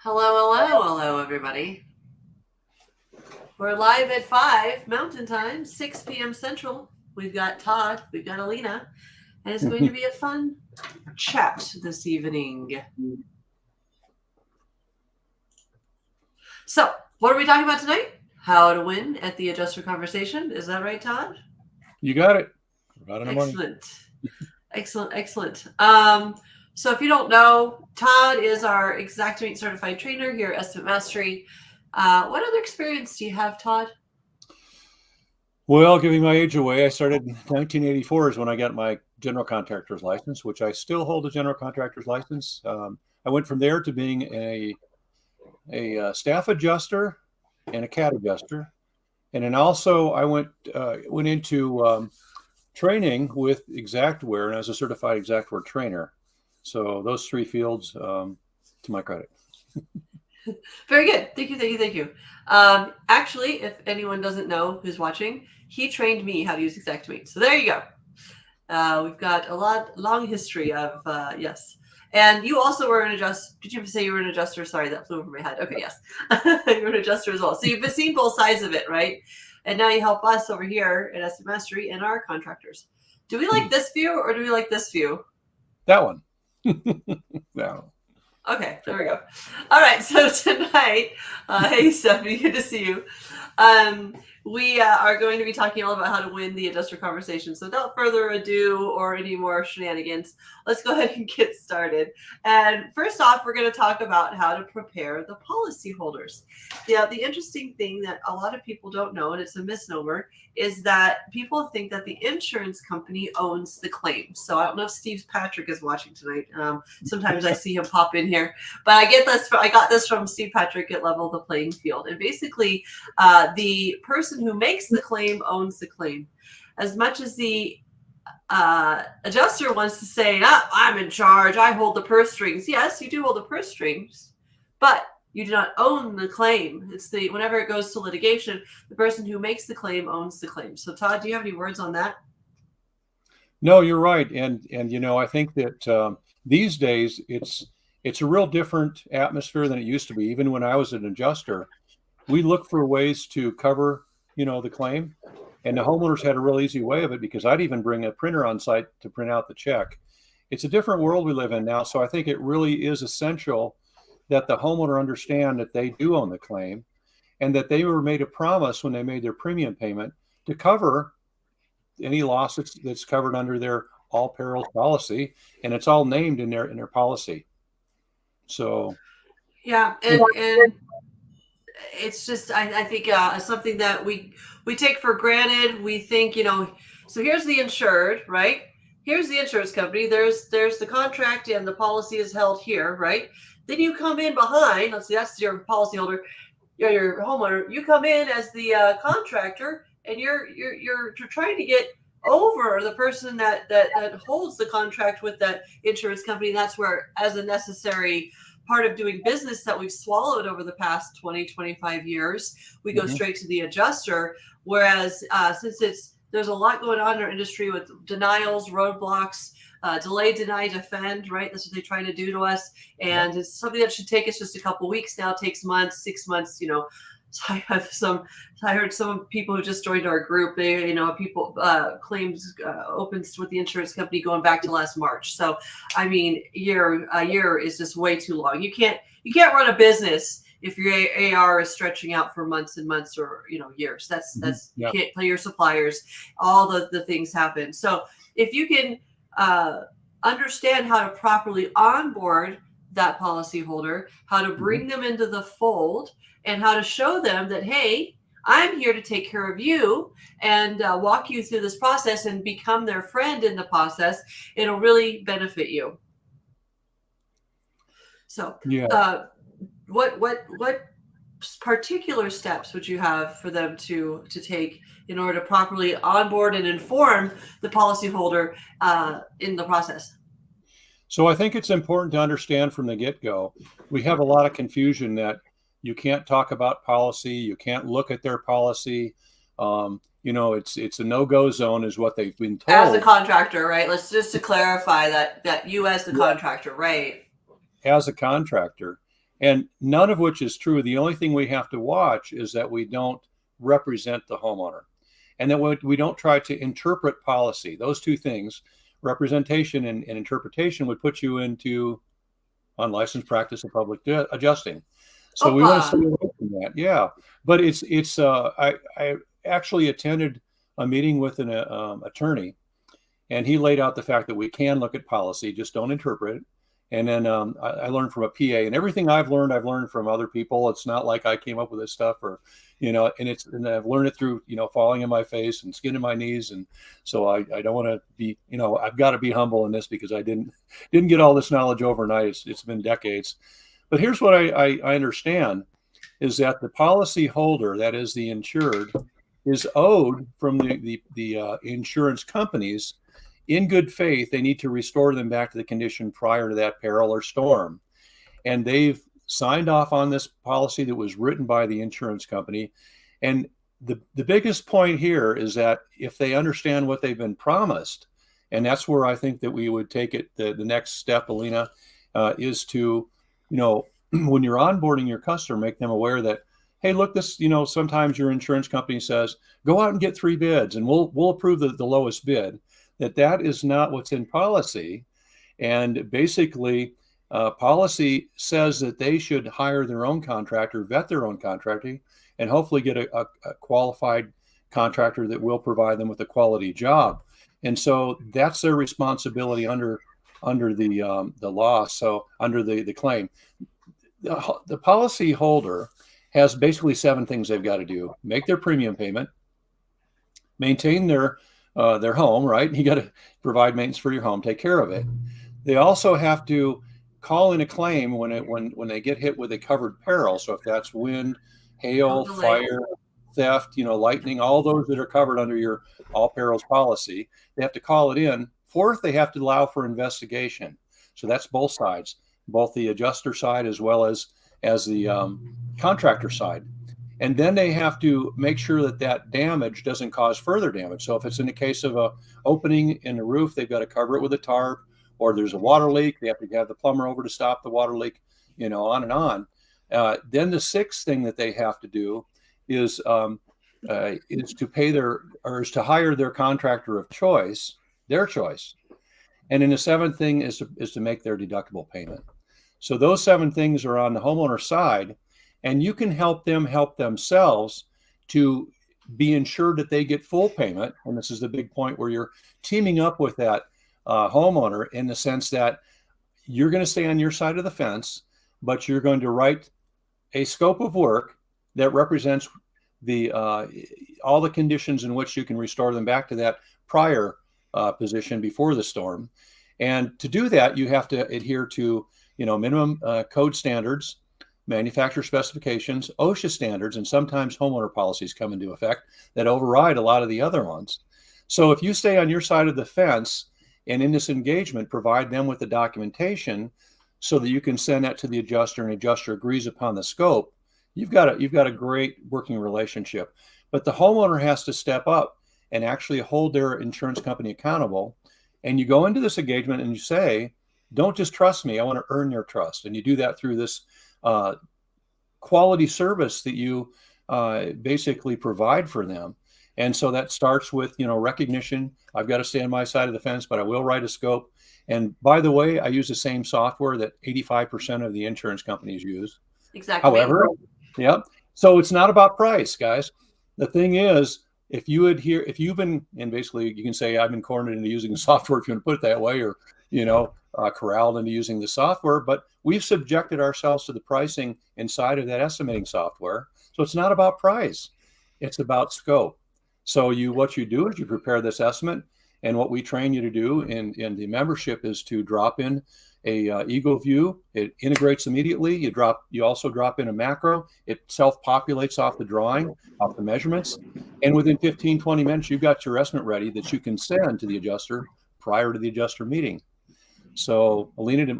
Hello, everybody. We're live at 5 Mountain Time, 6 p.m. Central. We've got Todd, we've got Alina, and it's going to be a fun chat this evening. So, what are we talking about tonight? How to win at the adjuster conversation. Is that right, Todd? You got it. Excellent. So if you don't know, Todd is our Xactimate certified trainer here at Estimate Mastery. What other experience do you have, Todd? Well, giving my age away, I started in 1984 is when I got my general contractor's license, which I still hold a general contractor's license. I went from there to being a staff adjuster and a CAD adjuster. And then also I went into training with Xactware, and as a certified Xactware trainer. So those three fields, to my credit. Very good. Thank you. Actually, if anyone doesn't know who's watching, he trained me how to use Xactimate. So there you go. We've got a long history of, yes. And you also were an adjuster. Did you say you were an adjuster? Sorry, that flew over my head. Okay, yes. You were an adjuster as well. So you've seen both sides of it, right? And now you help us over here at Estimate Mastery and our contractors. Do we like this view or do we like this view? That one. No. Okay, there we go. All right, so tonight, hey Stephanie, good to see you. We are going to be talking all about how to win the adjuster conversation. So without further ado or any more shenanigans, let's go ahead and get started. And first off, we're going to talk about how to prepare the policyholders. Yeah, the interesting thing that a lot of people don't know, and it's a misnomer, is that people think that the insurance company owns the claim. So I don't know if Steve Patrick is watching tonight. Sometimes I see him pop in here, but I got this from Steve Patrick at Level the Playing Field. And basically, the person who makes the claim owns the claim. As much as the adjuster wants to say, I'm in charge, I hold the purse strings. Yes, you do hold the purse strings, but you do not own the claim. It's whenever it goes to litigation, the person who makes the claim owns the claim. So Todd, do you have any words on that? No, you're right. And I think that these days it's a real different atmosphere than it used to be. Even when I was an adjuster, we look for ways to cover, the claim. And the homeowners had a real easy way of it because I'd even bring a printer on site to print out the check. It's a different world we live in now. So I think it really is essential that the homeowner understand that they do own the claim and that they were made a promise when they made their premium payment to cover any loss that's covered under their all perils policy. And it's all named in their policy. So. Yeah. And it's just, I think something that we take for granted. We think, so here's the insured, right? Here's the insurance company. There's the contract and the policy is held here, right? Then you come in behind. Let's see, that's your policyholder, your homeowner. You come in as the contractor, and you're trying to get over the person that holds the contract with that insurance company. That's where, as a necessary part of doing business that we've swallowed over the past 20, 25 years, we go straight to the adjuster. Whereas since there's a lot going on in our industry with denials, roadblocks, delay, deny, defend, right? That's what they try to do to us. And it's something that should take us just a couple weeks. Now it takes months, 6 months, So I heard some people who just joined our group, people claims opens with the insurance company going back to last March. So, a year is just way too long. You can't run a business if your AR is stretching out for months and months or, years. You can't play your suppliers. All the things happen. So if you can understand how to properly onboard that policyholder, how to bring them into the fold, and how to show them that, hey, I'm here to take care of you and walk you through this process and become their friend in the process, it'll really benefit you. So what particular steps would you have for them to take in order to properly onboard and inform the policyholder in the process? So I think it's important to understand from the get-go, we have a lot of confusion that you can't talk about policy, you can't look at their policy. It's a no-go zone is what they've been told. As a contractor, right? Let's just to clarify that you as the contractor, right? As a contractor. And none of which is true. The only thing we have to watch is that we don't represent the homeowner, and that we don't try to interpret policy. Those two things, representation and interpretation, would put you into unlicensed practice of public adjusting. So we want to stay away from that. Yeah, but I actually attended a meeting with an attorney, and he laid out the fact that we can look at policy, just don't interpret it. And then I learned from a PA, and everything I've learned from other people. It's not like I came up with this stuff, or, and I've learned it through, falling in my face and skin in my knees. And so I don't want to be, I've got to be humble in this, because I didn't get all this knowledge overnight. It's been decades. But here's what I understand is that the policy holder, that is the insured, is owed from the insurance companies. In good faith, they need to restore them back to the condition prior to that peril or storm. And they've signed off on this policy that was written by the insurance company. And the biggest point here is that if they understand what they've been promised, and that's where I think that we would take it, the next step, Alina, is to, when you're onboarding your customer, make them aware that, hey, look, this, sometimes your insurance company says, go out and get 3 bids and we'll approve the lowest bid. That is not what's in policy. And basically, policy says that they should hire their own contractor, vet their own contractor, and hopefully get a qualified contractor that will provide them with a quality job. And so that's their responsibility under the law. So under the claim, the policy holder has basically 7 things they've got to do: make their premium payment, maintain their home, right? You got to provide maintenance for your home, take care of it. They also have to call in a claim when they get hit with a covered peril. So if that's wind, hail, fire, theft, lightning, all those that are covered under your all perils policy, they have to call it in. 4th, they have to allow for investigation. So that's both sides, both the adjuster side as well as the contractor side. And then they have to make sure that damage doesn't cause further damage. So if it's in the case of a opening in the roof, they've got to cover it with a tarp, or there's a water leak, they have to have the plumber over to stop the water leak, on and on. Then the 6th thing that they have to do is to hire their contractor of choice, their choice. And then the 7th thing is to make their deductible payment. So those 7 things are on the homeowner side. And you can help them help themselves to be ensured that they get full payment. And this is the big point, where you're teaming up with that homeowner, in the sense that you're going to stay on your side of the fence, but you're going to write a scope of work that represents all the conditions in which you can restore them back to that prior position before the storm. And to do that, you have to adhere to minimum code standards, manufacturer specifications, OSHA standards, and sometimes homeowner policies come into effect that override a lot of the other ones. So if you stay on your side of the fence, and in this engagement provide them with the documentation so that you can send that to the adjuster, and the adjuster agrees upon the scope, you've got a great working relationship. But the homeowner has to step up and actually hold their insurance company accountable. And you go into this engagement and you say, don't just trust me, I want to earn your trust. And you do that through this quality service that you basically provide for them. And so that starts with, recognition. I've got to stay on my side of the fence, but I will write a scope. And by the way, I use the same software that 85% of the insurance companies use. Exactly. However, so it's not about price, guys. The thing is, if you've been, and basically you can say I've been cornered into using the software, if you want to put it that way, or, corralled into using the software, but we've subjected ourselves to the pricing inside of that estimating software. So it's not about price, it's about scope. So what you do is you prepare this estimate, and what we train you to do in the membership is to drop in a Eagle view. It integrates immediately. You also drop in a macro. It self-populates off the drawing, off the measurements. And within 15, 20 minutes, you've got your estimate ready that you can send to the adjuster prior to the adjuster meeting. So, Alina,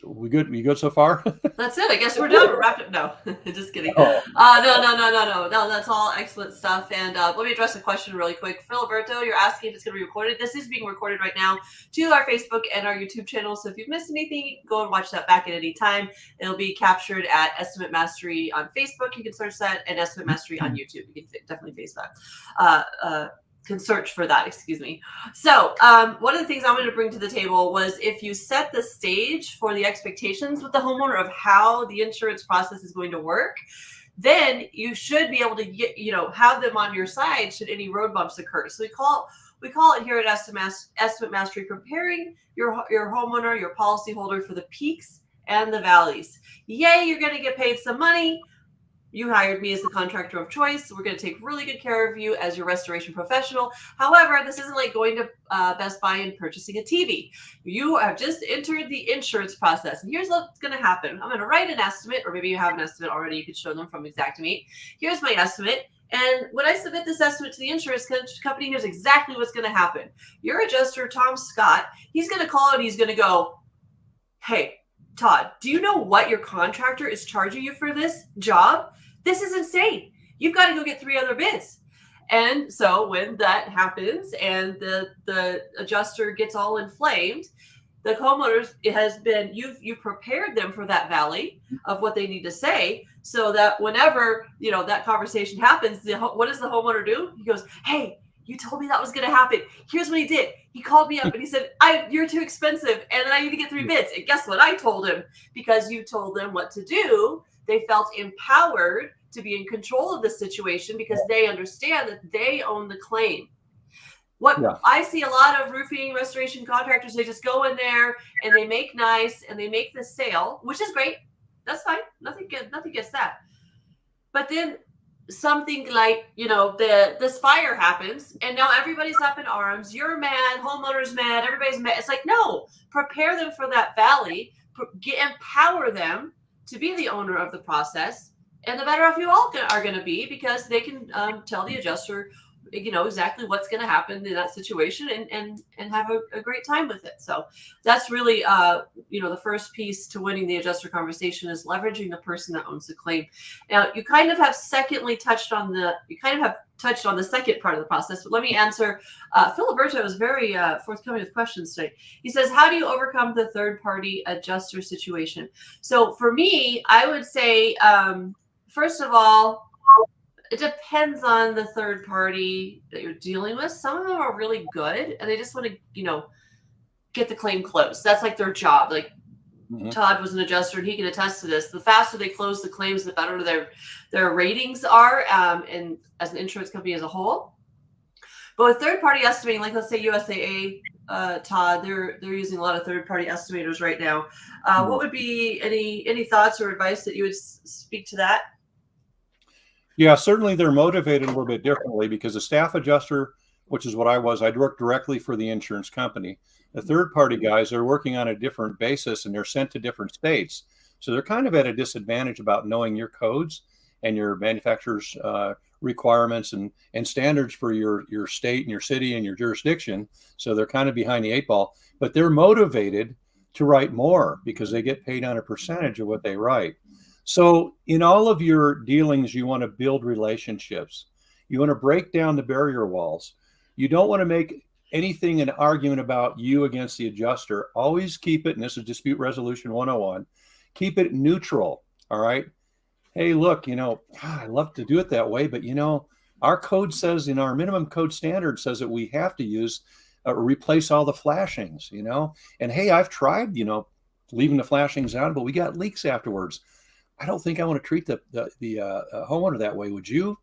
We good? We good so far? That's it. I guess we're done. We're wrapped up. No, just kidding. Oh, No. That's all excellent stuff. And let me address a question really quick. Filiberto, you're asking if it's going to be recorded. This is being recorded right now to our Facebook and our YouTube channel. So if you've missed anything, go and watch that back at any time. It'll be captured at Estimate Mastery on Facebook. You can search that, and Estimate Mastery on YouTube. You can definitely face that. Can search for that, excuse me. So one of the things I'm going to bring to the table was if you set the stage for the expectations with the homeowner of how the insurance process is going to work, then you should be able to get, have them on your side should any road bumps occur. So we call it here at Estimate Mastery preparing your homeowner, your policyholder for the peaks and the valleys. Yay, you're going to get paid some money. You hired me as the contractor of choice. We're going to take really good care of you as your restoration professional. However, this isn't like going to Best Buy and purchasing a TV. You have just entered the insurance process. And here's what's going to happen. I'm going to write an estimate, or maybe you have an estimate already. You could show them from Xactimate. Here's my estimate. And when I submit this estimate to the insurance company, here's exactly what's going to happen. Your adjuster, Tom Scott, he's going to call and he's going to go, hey, Todd, do you know what your contractor is charging you for this job? This is insane. You've got to go get 3 other bids. And so when that happens and the adjuster gets all inflamed, the homeowners, it has been, you've prepared them for that valley of what they need to say, so that whenever, that conversation happens, what does the homeowner do? He goes, hey, you told me that was going to happen. Here's what he did. He called me up and he said, you're too expensive and then I need to get 3 bids. And guess what I told him? Because you told them what to do, they felt empowered to be in control of the situation because they understand that they own the claim. I see a lot of roofing restoration contractors, they just go in there and they make nice and they make the sale, which is great. That's fine. Nothing gets that. But then something like, this fire happens and now everybody's up in arms. You're mad, homeowner's mad, everybody's mad. It's like, no, prepare them for that valley, empower them to be the owner of the process, and the better off you all are going to be because they can tell the adjuster, exactly what's going to happen in that situation and have a great time with it. So that's really, the first piece to winning the adjuster conversation is leveraging the person that owns the claim. Now, you kind of have touched on the second part of the process, but let me answer. Filiberto was very forthcoming with questions today. He says, how do you overcome the third-party adjuster situation? So for me, I would say, first of all, it depends on the third party that you're dealing with. Some of them are really good and they just want to, get the claim closed. That's like their job. Like Todd was an adjuster and he can attest to this. The faster they close the claims, the better their ratings are, and as an insurance company as a whole. But with third party estimating, like let's say USAA, Todd, they're using a lot of third party estimators right now. What would be any thoughts or advice that you would speak to that? Yeah, certainly they're motivated a little bit differently because a staff adjuster, which is what I'd work directly for the insurance company. The third-party guys are working on a different basis and they're sent to different states. So they're kind of at a disadvantage about knowing your codes and your manufacturer's requirements and standards for your state and your city and your jurisdiction. So they're kind of behind the 8 ball, but they're motivated to write more because they get paid on a percentage of what they write. So in all of your dealings, you want to build relationships. You want to break down the barrier walls. You don't want to make anything an argument about you against the adjuster. Always keep it, and this is dispute resolution 101, keep it neutral, all right? Hey, look, I love to do it that way, but our code says, our minimum code standard says that we have to use, replace all the flashings, and hey, I've tried, leaving the flashings on, but we got leaks afterwards. I don't think I want to treat the homeowner that way. Would you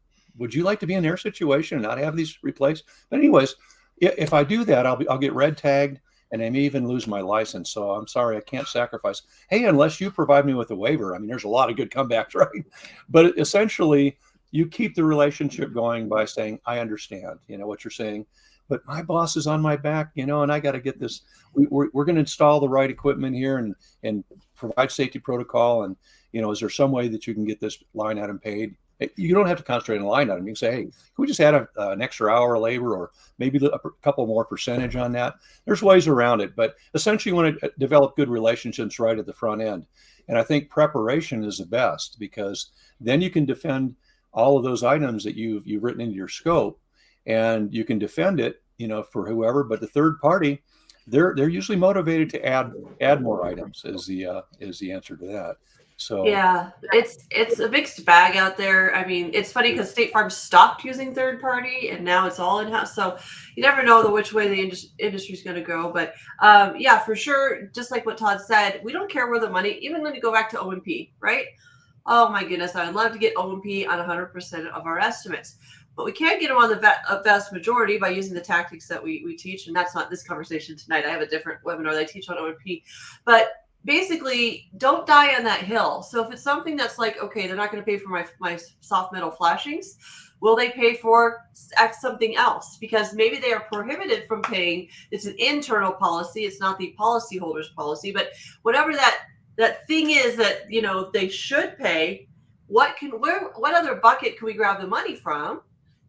like to be in their situation and not have these replaced? But anyways, if I do that, I'll get red tagged and I may even lose my license. So I'm sorry, I can't sacrifice. Hey, unless you provide me with a waiver. I mean, there's a lot of good comebacks, right? But essentially, you keep the relationship going by saying, I understand, what you're saying, but my boss is on my back, and I got to get this. We're going to install the right equipment here and provide safety protocol. And, is there some way that you can get this line item paid? You don't have to concentrate on a line item. You can say, hey, can we just add an extra hour of labor, or maybe a couple more percentage on that? There's ways around it, but essentially you want to develop good relationships right at the front end. And I think preparation is the best, because then you can defend all of those items that you've written into your scope, and you can defend it, for whoever. But the third party, they're usually motivated to add more items, is the answer to that. So Yeah, it's a mixed bag out there. I mean, it's funny because State Farm stopped using third party and now it's all in house. So you never know which way the industry is going to go. But yeah, for sure, just like what Todd said, we don't care where the money. Even when you go back to O&P, right? Oh my goodness, I would love to get O&P on 100% of our estimates, but we can't get them on the vast majority by using the tactics that we teach. And that's not this conversation tonight. I have a different webinar that I teach on O&P, but basically don't die on that hill. So if it's something that's like, okay, they're not going to pay for my soft metal flashings, will they pay for something else? Because maybe they are prohibited from paying. It's an internal policy. It's not the policyholder's policy, but whatever that thing is that, they should pay, what other bucket can we grab the money from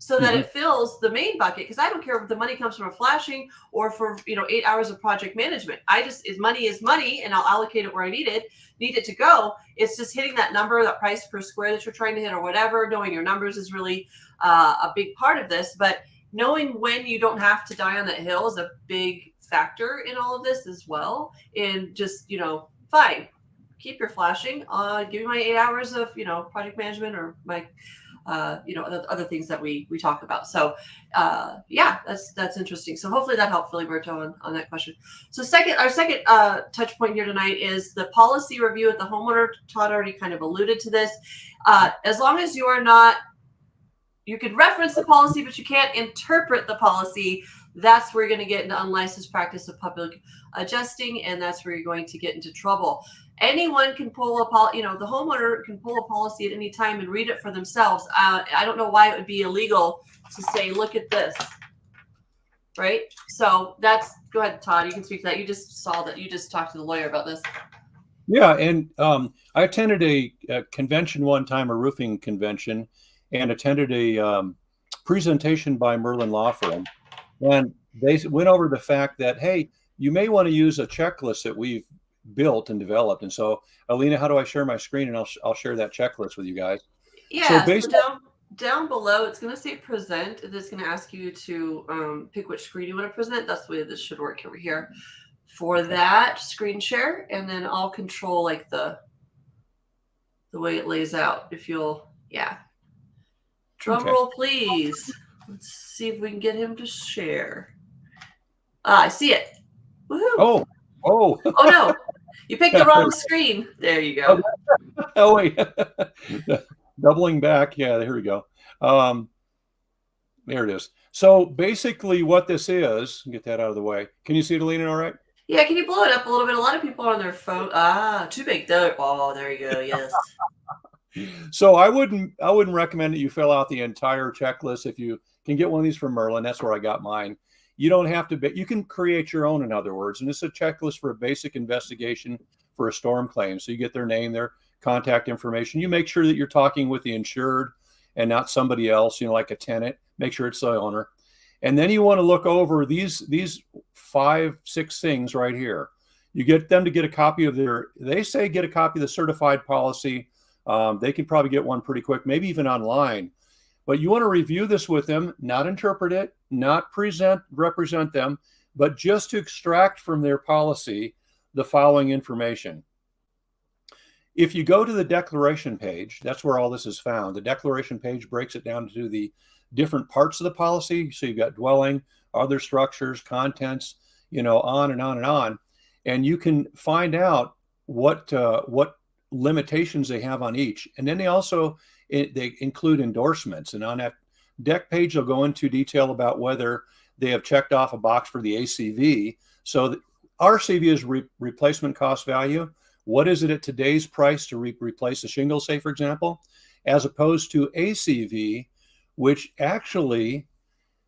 so that it fills the main bucket? Because I don't care if the money comes from a flashing or for 8 hours of project management. Money is money, and I'll allocate it where I need it to go. It's just hitting that number, that price per square that you're trying to hit, or whatever. Knowing your numbers is really a big part of this, but knowing when you don't have to die on that hill is a big factor in all of this as well. And just fine, keep your flashing. Give me my 8 hours of project management, or my other things that we talk about. So yeah, that's interesting. So hopefully that helped Filiberto on that question. So our second touch point here tonight is the policy review at the homeowner. Todd already kind of alluded to this. As long as you can reference the policy, but you can't interpret the policy, that's where you're going to get into unlicensed practice of public adjusting, and that's where you're going to get into trouble. Anyone can pull the homeowner can pull a policy at any time and read it for themselves. I don't know why it would be illegal to say, look at this, right? So go ahead, Todd, you can speak to that. You just talked to the lawyer about this. Yeah, and I attended a convention one time, a roofing convention, and attended a presentation by Merlin Law Firm. And they went over the fact that, hey, you may want to use a checklist that we've built and developed. And so, Alina, how do I share my screen? And I'll share that checklist with you guys. Yeah, so down below, it's going to say present. It's going to ask you to pick which screen you want to present. That's the way this should work over here. For that, screen share, and then I'll control like the way it lays out. If you'll, yeah. Drum roll, please. Let's see if we can get him to share. I see it. Woohoo! Oh no, you picked the wrong screen. There you go. Oh wait, doubling back. Yeah, here we go. There it is. So basically what this is, get that out of the way. Can you see it, Alina, all right? Yeah, can you blow it up a little bit? A lot of people are on their phone. Too big. Oh, there you go. Yes. So I wouldn't recommend that you fill out the entire checklist. If you can get one of these from Merlin, that's where I got mine. You don't have to, you can create your own, in other words. And it's a checklist for a basic investigation for a storm claim. So you get their name, their contact information. You make sure that you're talking with the insured and not somebody else, like a tenant. Make sure it's the owner. And then you want to look over these 5-6 things right here. You get them to get a copy of get a copy of the certified policy. They can probably get one pretty quick, maybe even online. But you want to review this with them, not interpret it, not represent them, but just to extract from their policy the following information. If you go to the declaration page, that's where all this is found. The declaration page breaks it down to the different parts of the policy. So you've got dwelling, other structures, contents, on and on and on. And you can find out what limitations they have on each. And then they include endorsements. And on that deck page, they'll go into detail about whether they have checked off a box for the ACV. So RCV is replacement cost value. What is it at today's price to replace a shingle, say, for example, as opposed to ACV, which actually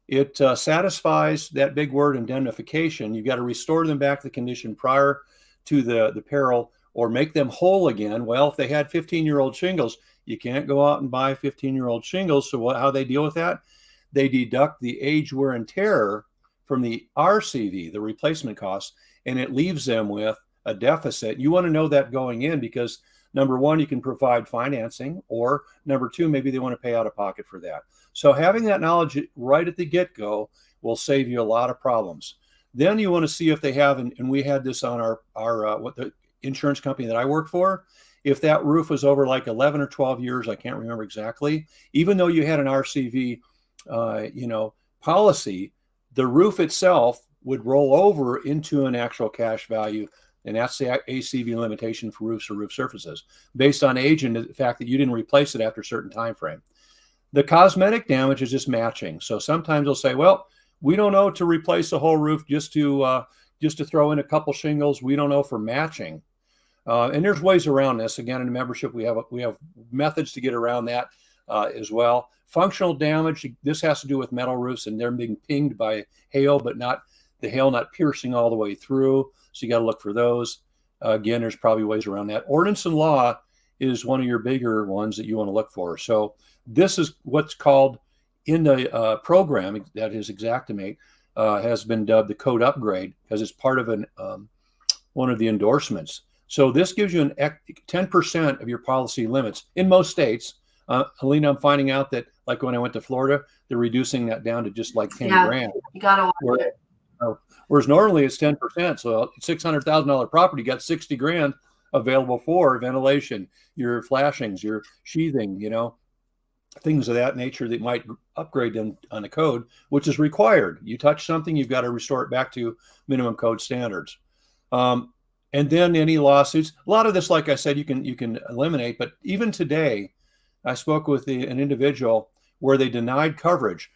it satisfies that big word, indemnification. You've got to restore them back to the condition prior to the peril, or make them whole again. Well, if they had 15-year-old shingles, You can't go out and buy 15-year-old shingles. So how they deal with that? They deduct the age, wear, and tear from the RCV, the replacement cost, and it leaves them with a deficit. You want to know that going in because number one, you can provide financing, or number two, maybe they want to pay out of pocket for that. So having that knowledge right at the get-go will save you a lot of problems. Then you want to see if they have, and we had this on our what the insurance company that I work for, if that roof was over like 11 or 12 years, I can't remember exactly, even though you had an RCV, policy, the roof itself would roll over into an actual cash value. And that's the ACV limitation for roofs or roof surfaces based on age and the fact that you didn't replace it after a certain time frame. The cosmetic damage is just matching. So sometimes they'll say, well, we don't know to replace the whole roof, just to throw in a couple shingles. We don't know for matching. And there's ways around this. Again, in the membership, we have methods to get around that as well. Functional damage, this has to do with metal roofs and they're being pinged by hail, but not the hail not piercing all the way through. So you got to look for those. Again, there's probably ways around that. Ordinance and law is one of your bigger ones that you want to look for. So this is what's called in the program that is Xactimate has been dubbed the code upgrade because it's part of one of the endorsements. So this gives you 10% of your policy limits in most states. Alina, I'm finding out that like when I went to Florida, they're reducing that down to just like 10 grand. You gotta watch it. Whereas normally it's 10%. So $600,000 property got 60 grand available for ventilation, your flashings, your sheathing, things of that nature that might upgrade them on the code, which is required. You touch something, you've got to restore it back to minimum code standards. And then any lawsuits, a lot of this, like I said, you can eliminate. But even today, I spoke with an individual where they denied coverage.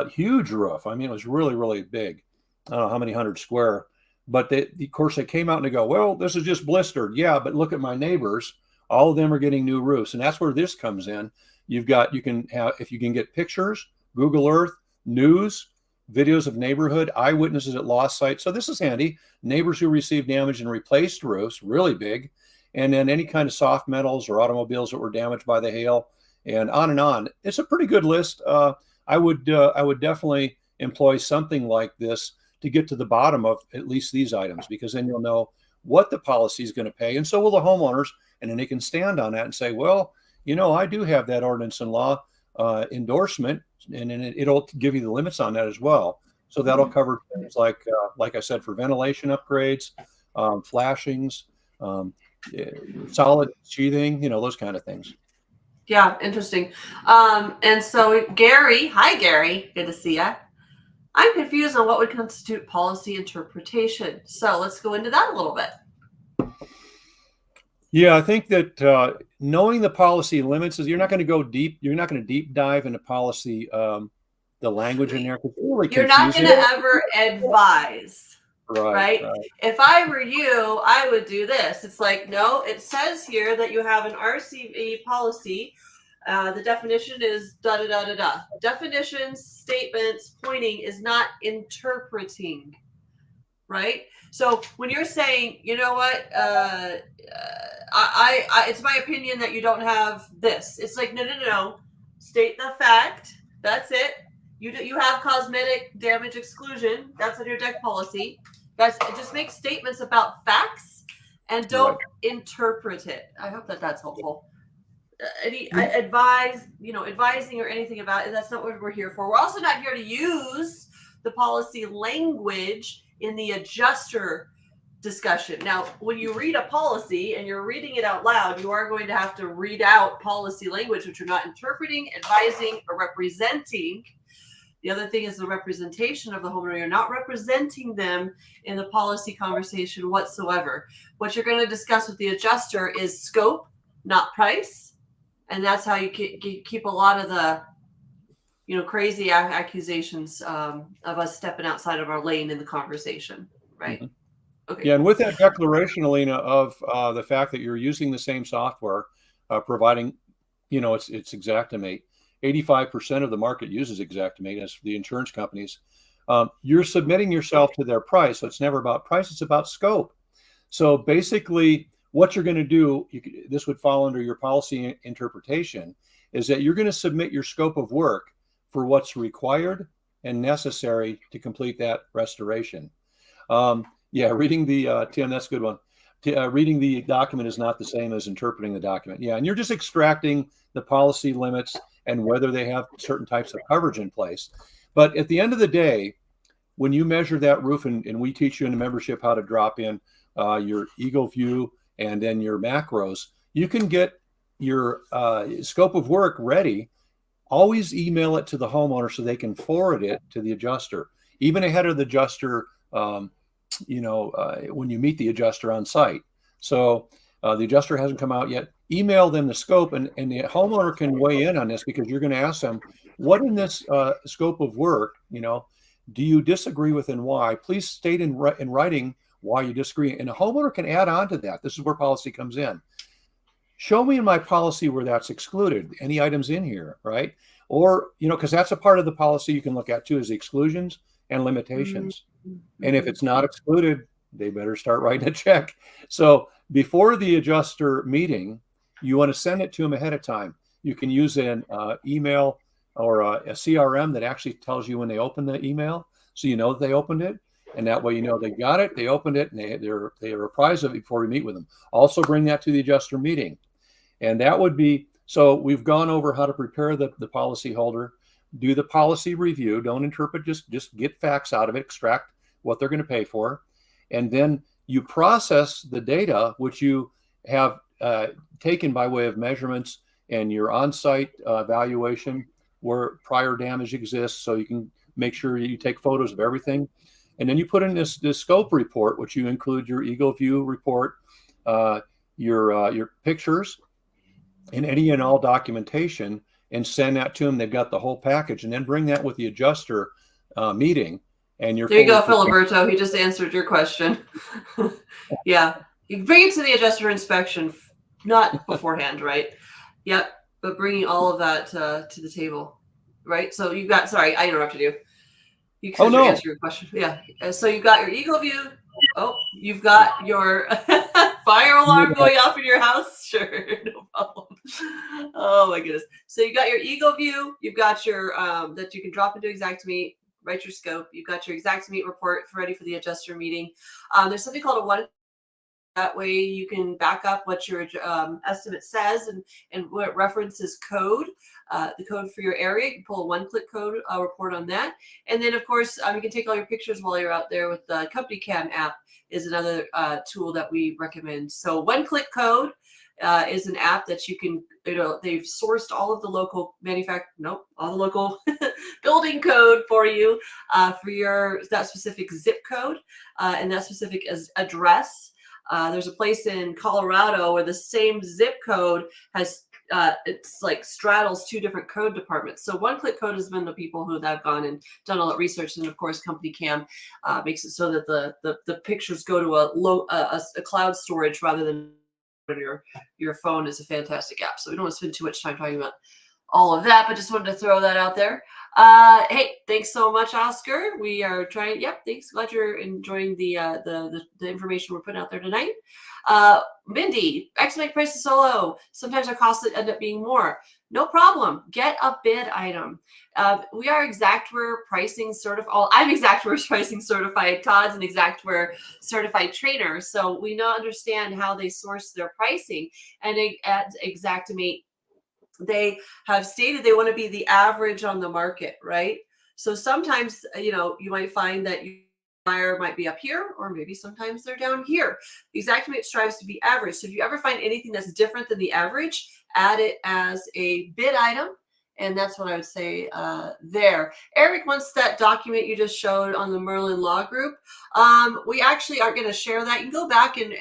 Huge roof. I mean, it was really, really big. I don't know how many hundred square. But of course, they came out and they go, well, this is just blistered. Yeah, but look at my neighbors. All of them are getting new roofs. And that's where this comes in. You can have, if you can get pictures, Google Earth, news, videos of neighborhood, eyewitnesses at lost sites. So this is handy. Neighbors who received damage and replaced roofs, really big. And then any kind of soft metals or automobiles that were damaged by the hail, and on and on. It's a pretty good list. I would definitely employ something like this to get to the bottom of at least these items, because then you'll know what the policy is going to pay. And so will the homeowners, and then they can stand on that and say, well, I do have that ordinance and law endorsement, and then it'll give you the limits on that as well. So that'll cover things like I said, for ventilation upgrades, flashings, solid sheathing, those kind of things. Yeah, interesting. And so Gary, hi Gary, good to see you. I'm confused on what would constitute policy interpretation. So let's go into that a little bit. Yeah, I think that knowing the policy limits is you're not going to go deep. You're not going to deep dive into policy, the language in there. Really you're not going to ever advise, right? If I were you, I would do this. It's like, no, it says here that you have an RCV policy. The definition is da-da-da-da-da. Definitions, statements, pointing is not interpreting, right? So when you're saying, you know what, it's my opinion that you don't have this. It's like, no. State the fact. That's it. You have cosmetic damage exclusion. That's in your deck policy. Guys, just make statements about facts and don't interpret it. I hope that's helpful. Advising or anything about it, that's not what we're here for. We're also not here to use the policy language in the adjuster discussion. Now, when you read a policy and you're reading it out loud, you are going to have to read out policy language, which you're not interpreting, advising, or representing. The other thing is the representation of the homeowner. You're not representing them in the policy conversation whatsoever. What you're going to discuss with the adjuster is scope, not price. And that's how you keep a lot of the, crazy accusations of us stepping outside of our lane in the conversation, right? Mm-hmm. Okay. Yeah, and with that declaration, Alina, of the fact that you're using the same software, providing, it's Xactimate. 85% of the market uses Xactimate as the insurance companies. You're submitting yourself to their price, so it's never about price; it's about scope. So basically, what you're going to do, this would fall under your policy interpretation, is that you're going to submit your scope of work for what's required and necessary to complete that restoration. Yeah, reading the, Tim, that's a good one. Reading the document is not the same as interpreting the document. Yeah, and you're just extracting the policy limits and whether they have certain types of coverage in place. But at the end of the day, when you measure that roof, and we teach you in the membership how to drop in your Eagle View and then your macros, you can get your scope of work ready. Always email it to the homeowner so they can forward it to the adjuster, even ahead of the adjuster, when you meet the adjuster on site. So the adjuster hasn't come out yet. Email them the scope, and the homeowner can weigh in on this, because you're going to ask them, what in this scope of work, do you disagree with and why? Please state in writing why you disagree. And the homeowner can add on to that. This is where policy comes in. Show me in my policy where that's excluded, any items in here, right? Or, because that's a part of the policy you can look at too, is the exclusions and limitations. Mm-hmm. And if it's not excluded, they better start writing a check. So before the adjuster meeting, you want to send it to them ahead of time. You can use an email or a CRM that actually tells you when they open the email, so you know that they opened it. And that way, they got it, they opened it, and they're apprised of it before we meet with them. Also bring that to the adjuster meeting. And that would be, so we've gone over how to prepare the policy holder, do the policy review, don't interpret, just get facts out of it, extract what they're going to pay for. And then you process the data, which you have taken by way of measurements and your on-site evaluation where prior damage exists, so you can make sure you take photos of everything. And then you put in this scope report, which you include your Eagle View report, your pictures, and any and all documentation, and send that to them. They've got the whole package, and then bring that with the adjuster meeting. And you're there you go, Filiberto. He just answered your question. Yeah, you bring it to the adjuster inspection, not beforehand, right? Yep, but bringing all of that to the table, right? So you've got. Sorry, I interrupted you. You can answer your question. Yeah. So you've got your Eagle View. Oh, you've got your fire alarm going off in your house. Sure, no problem. Oh my goodness. So you got your Eagle View. You've got your that you can drop into Xactimate, write your scope. You've got your Xactimate report ready for the adjuster meeting. There's something called a one. That way you can back up what your estimate says and what it references code, the code for your area. You can pull a one-click code report on that. And then, of course, you can take all your pictures while you're out there with the Company Cam app is another tool that we recommend. So one-click code is an app that you can, they've sourced all of the local all the local building code for you for that specific zip code and that specific address. There's a place in Colorado where the same zip code has it's like straddles two different code departments. So one-click code has been the people who have gone and done all that research, and of course, Company Cam makes it so that the pictures go to a cloud storage rather than your phone. Is a fantastic app. So we don't want to spend too much time talking about all of that, but just wanted to throw that out there. Hey, thanks so much, Oscar. We are trying. Yep, thanks. Glad you're enjoying the information we're putting out there tonight. Mindy, estimate price is so low. Sometimes our costs end up being more. No problem. Get a bid item. We are Xactware pricing certified. I'm Xactware pricing certified. Todd's an Xactware certified trainer, so we understand how they source their pricing. And at Xactimate, they have stated they want to be the average on the market, right? So sometimes, you might find that your buyer might be up here, or maybe sometimes they're down here. Xactimate strives to be average. So if you ever find anything that's different than the average, add it as a bid item. And that's what I would say there. Eric wants that document you just showed on the Merlin Law Group. We actually aren't going to share that. You can go back and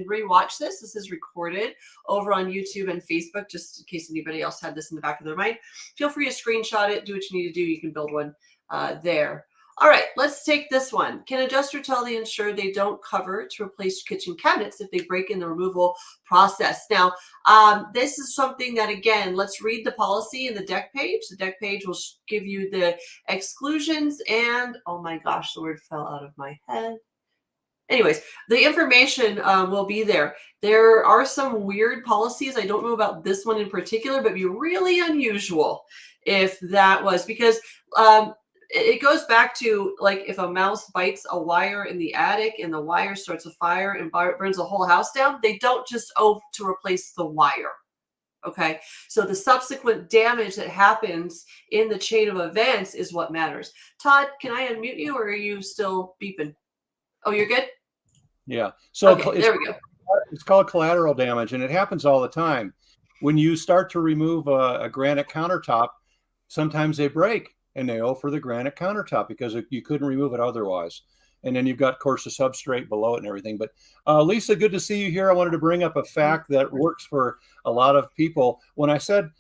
rewatch this. This is recorded over on YouTube and Facebook, just in case anybody else had this in the back of their mind. Feel free to screenshot it. Do what you need to do. You can build one there. All right, let's take this one. Can adjuster tell the insured they don't cover to replace kitchen cabinets if they break in the removal process? Now, this is something that, again, let's read the policy in the deck page. The deck page will give you the exclusions and, oh my gosh, the word fell out of my head. anyways, the information will be there. There are some weird policies. I don't know about this one in particular, but it'd be really unusual if that was, because it goes back to, like, if a mouse bites a wire in the attic and the wire starts a fire and burns the whole house down, they don't just owe to replace the wire. Okay, so the subsequent damage that happens in the chain of events is what matters. Todd, can I unmute you, or are you still beeping? Oh, you're good? Yeah. So Okay, there we go. it's called collateral damage, and it happens all the time. When you start to remove a granite countertop, sometimes they break and they owe for the granite countertop because you couldn't remove it otherwise. And then you've got, of course, the substrate below it and everything. But Lisa, good to see you here. I wanted to bring up a fact that works for a lot of people. When I said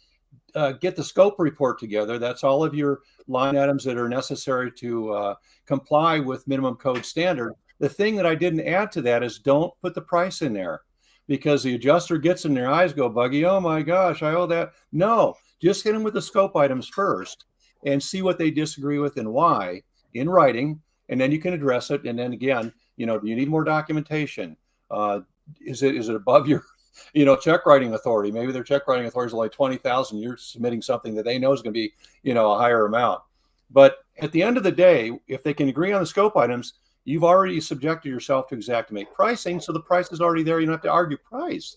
get the scope report together, that's all of your line items that are necessary to comply with minimum code standard. The thing that I didn't add to that is don't put the price in there, because the adjuster gets in their eyes, go buggy, oh my gosh, I owe that. No, just hit them with the scope items first and see what they disagree with and why in writing, and then you can address it. And then again, do you need more documentation? Is it above your check writing authority? Maybe their check writing authority is only 20,000. You're submitting something that they know is going to be a higher amount. But at the end of the day, if they can agree on the scope items, you've already subjected yourself to Xactimate pricing, so the price is already there. You don't have to argue price.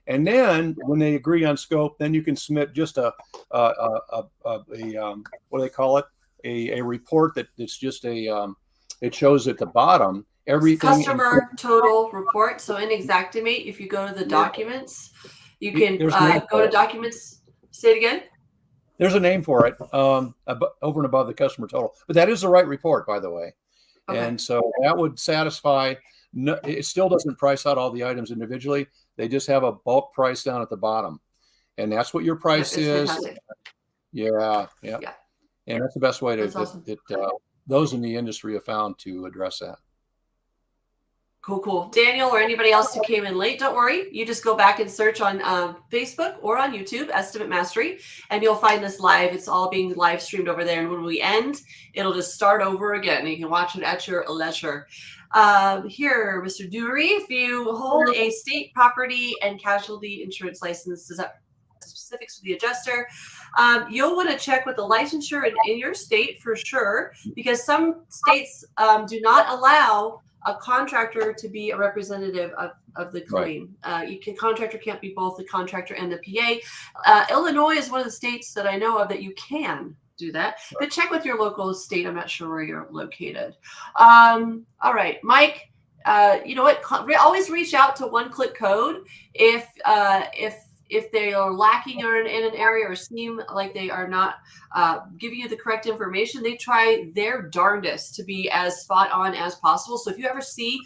And then when they agree on scope, then you can submit just a what do they call it? A report that's just it shows at the bottom everything. Customer total report. So in Xactimate, if you go to the documents, you can go to documents. Say it again. There's a name for it, over and above the customer total. But that is the right report, by the way. Okay. And so that would satisfy. It still doesn't price out all the items individually. They just have a bulk price down at the bottom, and that's what your price is. Fantastic. Yeah. And that's the best way to awesome. Those in the industry have found to address that. Cool. Daniel or anybody else who came in late, don't worry. You just go back and search on Facebook or on YouTube, Estimate Mastery, and you'll find this live. It's all being live streamed over there. And when we end, it'll just start over again. You can watch it at your leisure. Here, Mr. Dury, if you hold a state property and casualty insurance license, is that specifics with the adjuster, you'll want to check with the licensure in your state for sure, because some states do not allow a contractor to be a representative of the claim. Right. Contractor can't be both the contractor and the PA. Illinois is one of the states that I know of that you can do that, right. But check with your local state. I'm not sure where you're located. All right, Mike, you know what? Always reach out to One Click Code if they are lacking in an area or seem like they are not giving you the correct information. They try their darndest to be as spot on as possible. So if you ever see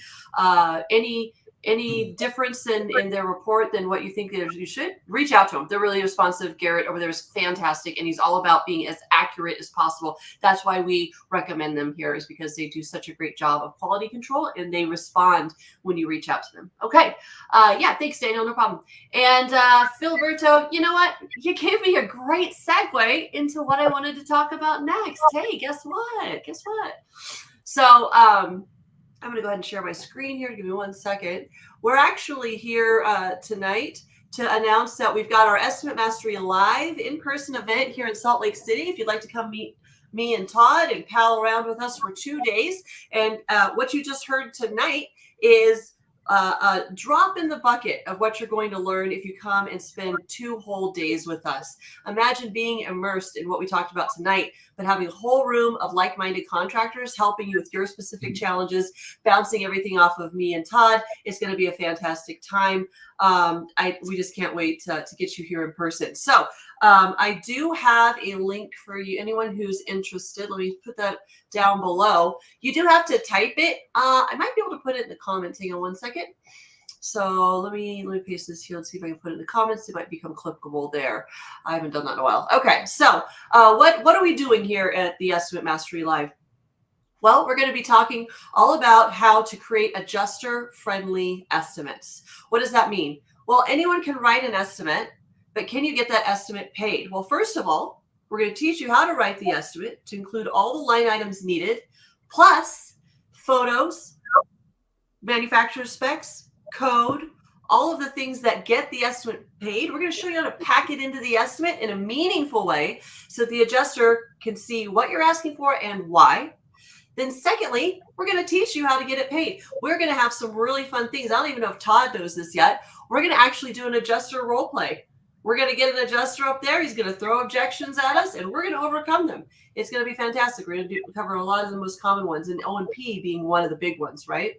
any difference in their report than what you think you should, reach out to them. They're really responsive. Garrett over there is fantastic, and he's all about being as accurate as possible. That's why we recommend them here, is because they do such a great job of quality control, and they respond when you reach out to them. Okay. Yeah, thanks, Daniel. No problem. And Philberto, you know what? You gave me a great segue into what I wanted to talk about next. Hey, guess what? So, I'm going to go ahead and share my screen here. Give me 1 second. We're actually here tonight to announce that we've got our Estimate Mastery Live in-person event here in Salt Lake City. If you'd like to come meet me and Todd and pal around with us for 2 days. And what you just heard tonight is a drop in the bucket of what you're going to learn if you come and spend 2 whole days with us. Imagine being immersed in what we talked about tonight, but having a whole room of like-minded contractors helping you with your specific challenges, bouncing everything off of me and Todd. It's going to be a fantastic time. We just can't wait to get you here in person. So I do have a link for you, anyone who's interested. Let me put that down below. You do have to type it. I might be able to put it in the comments. Hang on 1 second. So let me paste this here. Let's see if I can put it in the comments. It might become clickable there. I haven't done that in a while. Okay, so what are we doing here at the Estimate Mastery Live? Well, we're going to be talking all about how to create adjuster-friendly estimates. What does that mean? Well, anyone can write an estimate, but can you get that estimate paid? Well, first of all, we're going to teach you how to write the estimate to include all the line items needed, plus photos, manufacturer's specs, code, all of the things that get the estimate paid. We're going to show you how to pack it into the estimate in a meaningful way so that the adjuster can see what you're asking for and why. Then secondly, we're going to teach you how to get it paid. We're going to have some really fun things. I don't even know if Todd knows this yet. We're going to actually do an adjuster role play. We're going to get an adjuster up there. He's going to throw objections at us, and we're going to overcome them. It's going to be fantastic. We're going to cover a lot of the most common ones, and O&P being one of the big ones, right?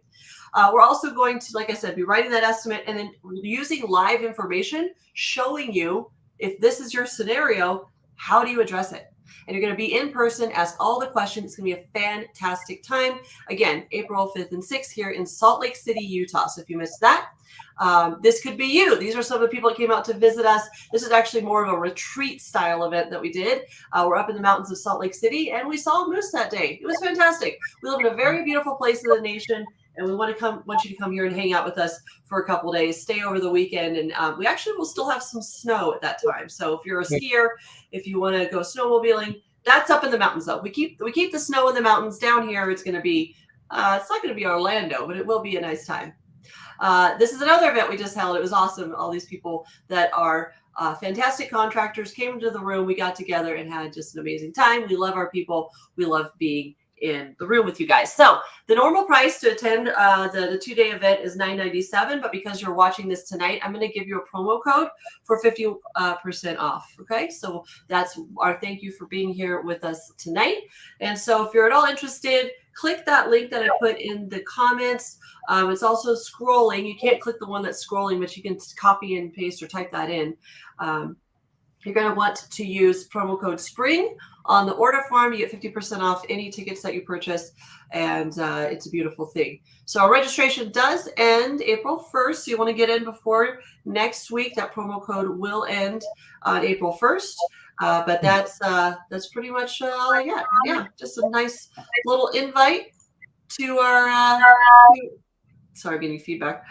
We're also going to, like I said, be writing that estimate and then using live information, showing you if this is your scenario, how do you address it? And you're going to be in person, ask all the questions. It's going to be a fantastic time. Again, April 5th and 6th here in Salt Lake City, Utah. So if you missed that, this could be you. These are some of the people that came out to visit us. This is actually more of a retreat style event that we did. We're up in the mountains of Salt Lake City, and we saw a moose that day. It was fantastic. We live in a very beautiful place in the nation, and we want you to come here and hang out with us for a couple days, stay over the weekend, and we actually will still have some snow at that time. So if you're a skier, if you want to go snowmobiling, that's up in the mountains though. We keep the snow in the mountains. Down here, it's going to be it's not going to be Orlando, but it will be a nice time. This is another event we just held. It was awesome. All these people that are fantastic contractors came into the room. We got together and had just an amazing time. We love our people. We love being in the room with you guys. So the normal price to attend the 2-day event is $997, but because you're watching this tonight, I'm going to give you a promo code for 50% off. Okay, so that's our thank you for being here with us tonight. And so if you're at all interested, click that link that I put in the comments. It's also scrolling. You can't click the one that's scrolling, but you can copy and paste or type that in. You're going to want to use promo code SPRING on the order form. You get 50% off any tickets that you purchase, and it's a beautiful thing. So our registration does end April 1st. So you want to get in before next week. That promo code will end on April 1st. But that's pretty much all I got. Yeah, just a nice little invite to our sorry, I'm getting feedback.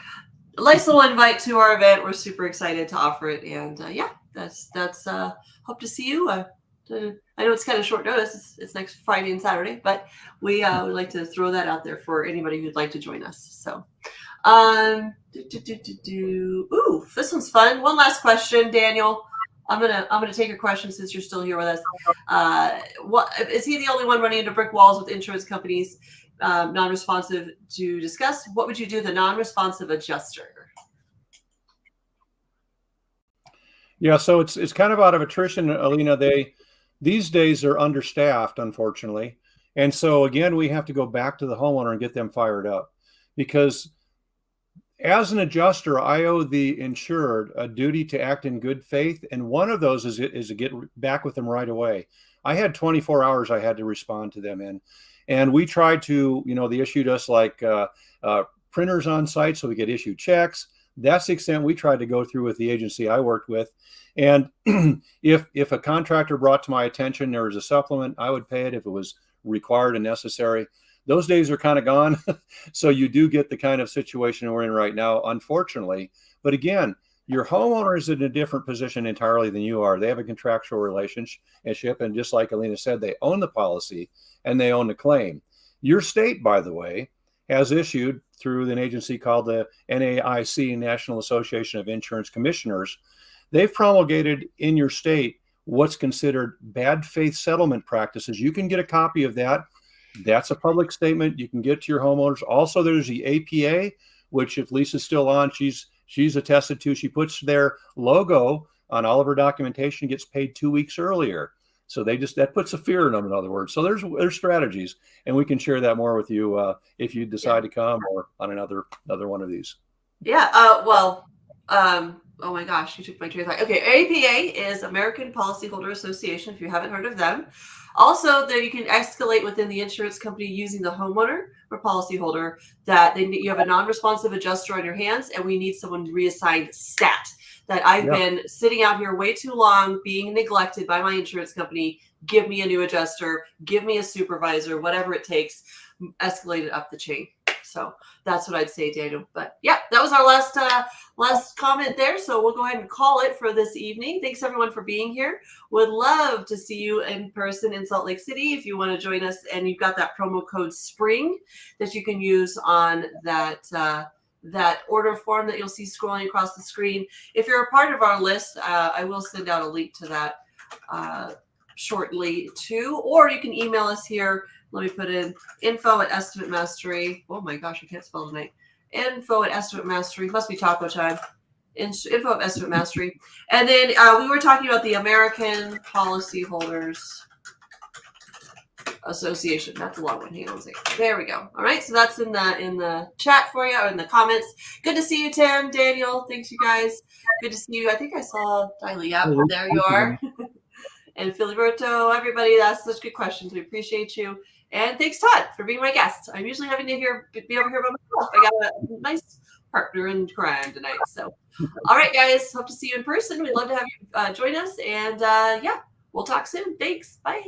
A nice little invite to our event. We're super excited to offer it, and yeah, that's hope to see you. I know it's kind of short notice. It's next Friday and Saturday, but we would like to throw that out there for anybody who'd like to join us. So, ooh, this one's fun. One last question, Daniel. I'm gonna take your question since you're still here with us. What is he the only one running into brick walls with insurance companies non-responsive to discuss? What would you do with a non-responsive adjuster? Yeah, so it's kind of out of attrition, Alina. These days are understaffed, unfortunately. And so again, we have to go back to the homeowner and get them fired up, because as an adjuster, I owe the insured a duty to act in good faith. And one of those is to get back with them right away. I had 24 hours I had to respond to them in. And we tried to, they issued us like printers on site so we could issue checks. That's the extent we tried to go through with the agency I worked with. And if a contractor brought to my attention there was a supplement, I would pay it if it was required and necessary. Those days are kind of gone. So you do get the kind of situation we're in right now, unfortunately. But again, your homeowner is in a different position entirely than you are. They have a contractual relationship. And just like Alina said, they own the policy and they own the claim. Your state, by the way, has issued through an agency called the NAIC, National Association of Insurance Commissioners. They've promulgated in your state what's considered bad faith settlement practices. You can get a copy of that. That's a public statement. You can get to your homeowners. Also, there's the APA, which if Lisa's still on, she's attested to. She puts their logo on all of her documentation, gets paid 2 weeks earlier. So that puts a fear in them, in other words. So there's strategies, and we can share that more with you if you decide to come or on another one of these. Yeah. Oh my gosh, you took my train of thought. Okay, APA is American Policyholder Association, if you haven't heard of them. Also, that you can escalate within the insurance company using the homeowner or policyholder that you have a non-responsive adjuster on your hands, and we need someone reassigned stat. That I've been sitting out here way too long, being neglected by my insurance company. Give me a new adjuster, give me a supervisor, whatever it takes, escalate it up the chain. So that's what I'd say, Daniel. But yeah, that was our last comment there. So we'll go ahead and call it for this evening. Thanks everyone for being here. Would love to see you in person in Salt Lake City if you want to join us. And you've got that promo code SPRING that you can use on that order form that you'll see scrolling across the screen. If you're a part of our list, I will send out a link to that shortly too, or you can email us here. Let me put in info@Estimate Mastery. Oh my gosh, I can't spell tonight. Info@Estimate Mastery. Must be taco time. Info@Estimate Mastery. And then we were talking about the American Policyholders Association. That's a long one. Hang on a second. There we go. All right. So that's in the chat for you, or in the comments. Good to see you, Tim, Daniel. Thanks, you guys. Good to see you. I think I saw Diley. Yep, there you are. And Filiberto, everybody. That's such good questions. We appreciate you. And thanks, Todd, for being my guest. I'm usually having to be over here by myself. I got a nice partner in crime tonight. So, all right, guys. Hope to see you in person. We'd love to have you join us. And yeah, we'll talk soon. Thanks. Bye.